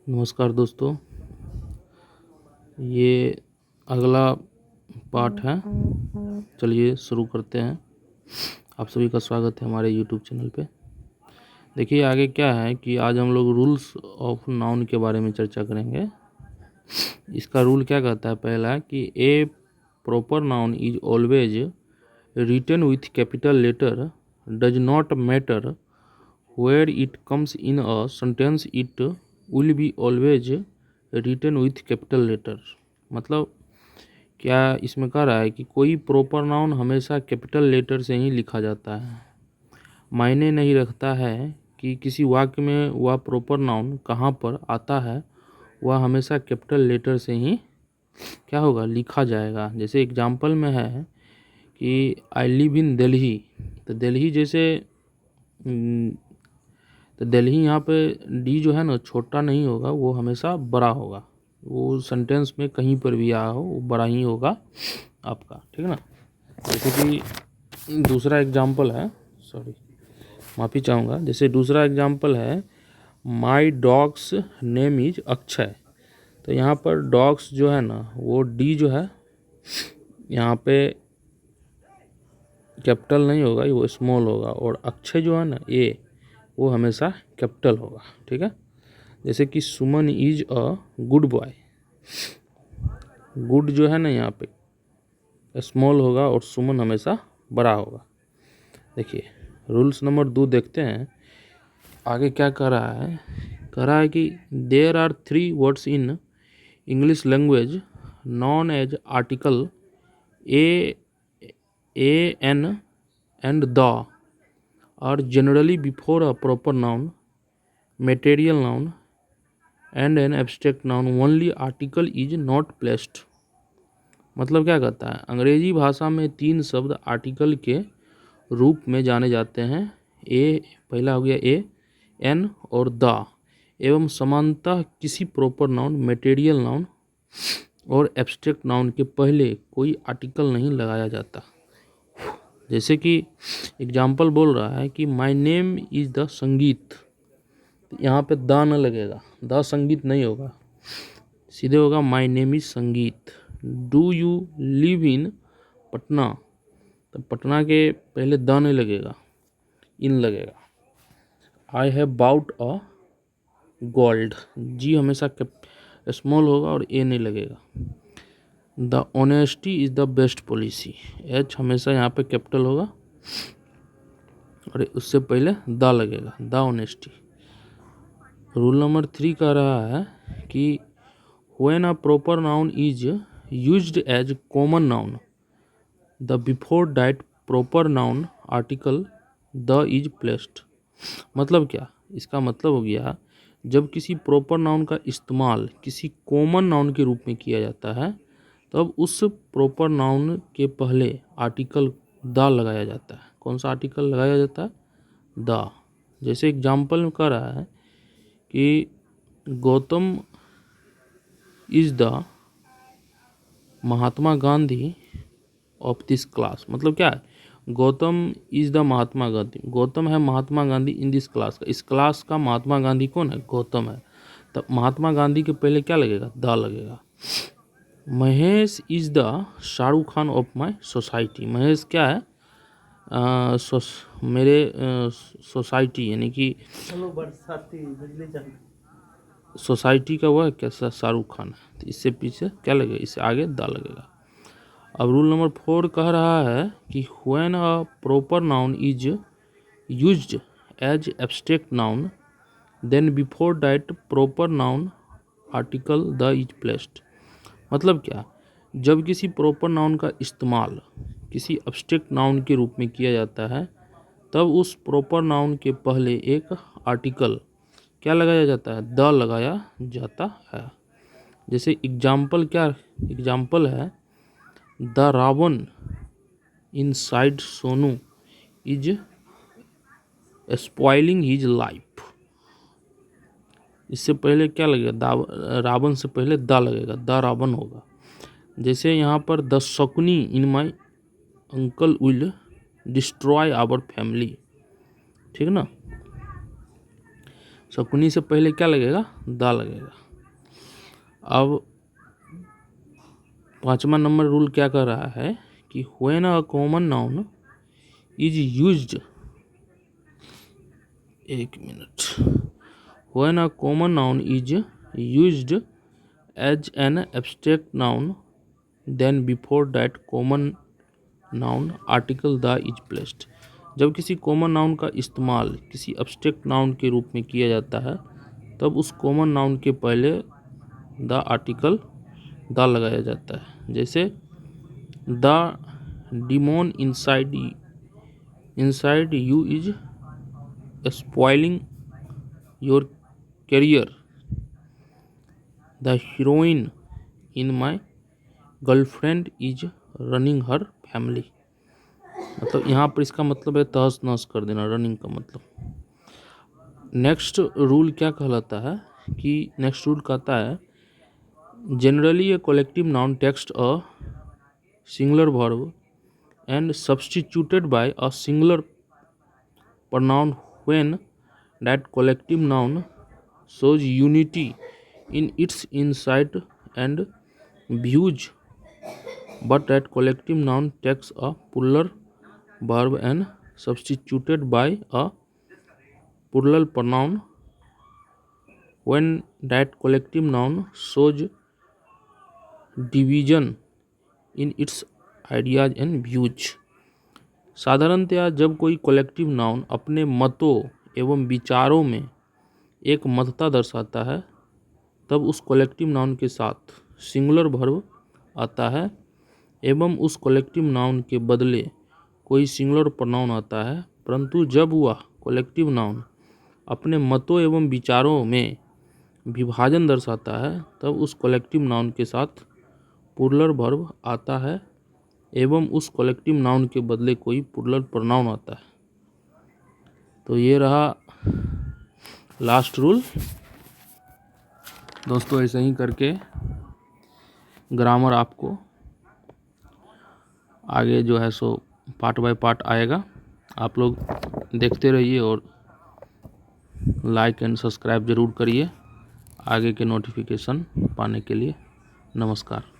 नमस्कार दोस्तों, ये अगला पार्ट है। चलिए शुरू करते हैं। आप सभी का स्वागत है हमारे यूट्यूब चैनल पे। देखिए आगे क्या है कि आज हम लोग रूल्स ऑफ नाउन के बारे में चर्चा करेंगे। इसका रूल क्या कहता है? पहला कि a proper noun is always written with capital letter, does not matter where it comes in a sentence, it will be always written with capital letter। मतलब क्या इसमें कह रहा है कि कोई प्रॉपर नाउन हमेशा कैपिटल लेटर से ही लिखा जाता है। मायने नहीं रखता है कि किसी वाक्य में वह प्रॉपर नाउन कहाँ पर आता है, वह हमेशा कैपिटल लेटर से ही क्या होगा, लिखा जाएगा। जैसे एग्जाम्पल में है कि आई लिव इन दिल्ली, तो दिल्ली जैसे तो दिल्ली यहाँ पे डी जो है ना छोटा नहीं होगा, वो हमेशा बड़ा होगा। वो सेंटेंस में कहीं पर भी आया हो वो बड़ा ही होगा आपका, ठीक है ना। जैसे कि दूसरा एग्जाम्पल है, माफ़ी चाहूँगा। जैसे दूसरा एग्जाम्पल है माई डॉग्स नेम इज अक्षय। तो यहाँ पर डॉग्स जो है ना वो डी जो है यहाँ पे कैपिटल नहीं होगा, वो स्मॉल होगा। और अक्षय जो है ना ए, वो हमेशा कैपिटल होगा, ठीक है। जैसे कि Suman is a good boy. Good जो है ना यहाँ पे स्मॉल होगा और सुमन हमेशा बड़ा होगा। देखिए रूल्स नंबर 2 देखते हैं आगे क्या कह रहा है। कह रहा है कि there are 3 words in English language known as article a an and the are generally before a proper noun, material noun and an abstract noun, only article is not placed। मतलब क्या कहता है, अंग्रेजी भाषा में 3 शब्द आर्टिकल के रूप में जाने जाते हैं। ए पहला हो गया ए, एन और द, एवं समानतः किसी प्रॉपर नाउन, मटेरियल नाउन और एब्स्ट्रैक्ट नाउन के पहले कोई आर्टिकल नहीं लगाया जाता। जैसे कि एग्जाम्पल बोल रहा है कि माई नेम इज़ द संगीत, यहाँ पे द न लगेगा, द संगीत नहीं होगा, सीधे होगा my name is Sangeet. Do you live in Patna, तो पटना के पहले द नहीं लगेगा, इन लगेगा। I have bought a gold, जी हमेशा स्मॉल होगा और ए नहीं लगेगा। The honesty is the best policy, H हमेशा यहाँ पे कैपिटल होगा और उससे पहले द लगेगा, द ऑनेस्टी। रूल नंबर 3 कह रहा है कि when a proper noun is used as common noun, the before that proper noun article the is placed. मतलब क्या, इसका मतलब हो गया जब किसी प्रॉपर नाउन का इस्तेमाल किसी कॉमन नाउन के रूप में किया जाता है, तब उस प्रॉपर नाउन के पहले आर्टिकल द लगाया जाता है। कौन सा आर्टिकल लगाया जाता है? द। जैसे एग्जाम्पल में कह रहा है कि Gautam is the Mahatma Gandhi of this class. मतलब क्या है, गौतम इज द महात्मा गांधी, गौतम है Mahatma Gandhi in this class का, इस क्लास का महात्मा गांधी कौन है? गौतम है। तब महात्मा गांधी के पहले क्या लगेगा? द लगेगा। Mahesh is the Shahrukh Khan of my society. Mahesh क्या है? मेरे सोसाइटी यानी कि सोसाइटी का वह कैसा शाहरुख खान है। तो इससे पीछे क्या लगेगा? इससे आगे द लगेगा। अब रूल नंबर 4 कह रहा है कि when a proper noun is used as abstract noun, then before that proper noun article the is placed. मतलब क्या, जब किसी प्रॉपर नाउन का इस्तेमाल किसी एब्स्ट्रैक्ट नाउन के रूप में किया जाता है, तब उस प्रॉपर नाउन के पहले एक आर्टिकल क्या लगाया जाता है? द लगाया जाता है। जैसे एग्जाम्पल क्या एग्जाम्पल है, the Ravan inside Sonu is spoiling his life. इससे पहले क्या लगेगा? रावण से पहले द लगेगा, द रावण होगा। जैसे यहाँ पर the Shakuni in my uncle will destroy our family, ठीक ना। शकुनी से पहले क्या लगेगा, दा लगेगा। अब 5वां नंबर रूल क्या कर रहा है कि when a common noun is used, एक minute, when a common noun is used as an abstract noun then before that common noun article the is placed. जब किसी कॉमन नाउन का इस्तेमाल किसी एब्स्ट्रैक्ट नाउन के रूप में किया जाता है तब उस कॉमन नाउन के पहले द आर्टिकल द लगाया जाता है। जैसे the demon inside you is spoiling your career, the heroine in my girlfriend is running her family. मतलब यहाँ पर इसका मतलब है तहस नहस कर देना, रनिंग का मतलब। नेक्स्ट रूल क्या कहलाता है कि नेक्स्ट रूल कहता है generally a collective noun takes a singular verb and substituted by a singular pronoun when that collective noun shows unity in its insight and views, but that collective noun takes a plural verb and substituted by a plural pronoun when that collective noun shows division in its ideas and views। साधारणतया जब कोई collective noun अपने मतों एवं विचारों में एक मतता दर्शाता है तब उस कलेक्टिव नाउन के साथ सिंगुलर वर्ब आता है एवं उस कलेक्टिव नाउन के बदले कोई सिंगुलर प्रोनाउन आता है। परंतु जब वह कलेक्टिव नाउन अपने मतों एवं विचारों में विभाजन दर्शाता है तब उस कलेक्टिव नाउन के साथ प्लूरल वर्ब आता है एवं उस कलेक्टिव नाउन के बदले कोई प्लूरल प्रोनाउन आता है। तो ये रहा लास्ट रूल। दोस्तों ऐसे ही करके ग्रामर आपको आगे जो है सो पार्ट बाय पार्ट आएगा। आप लोग देखते रहिए और लाइक एंड सब्सक्राइब ज़रूर करिए आगे के नोटिफिकेशन पाने के लिए। नमस्कार।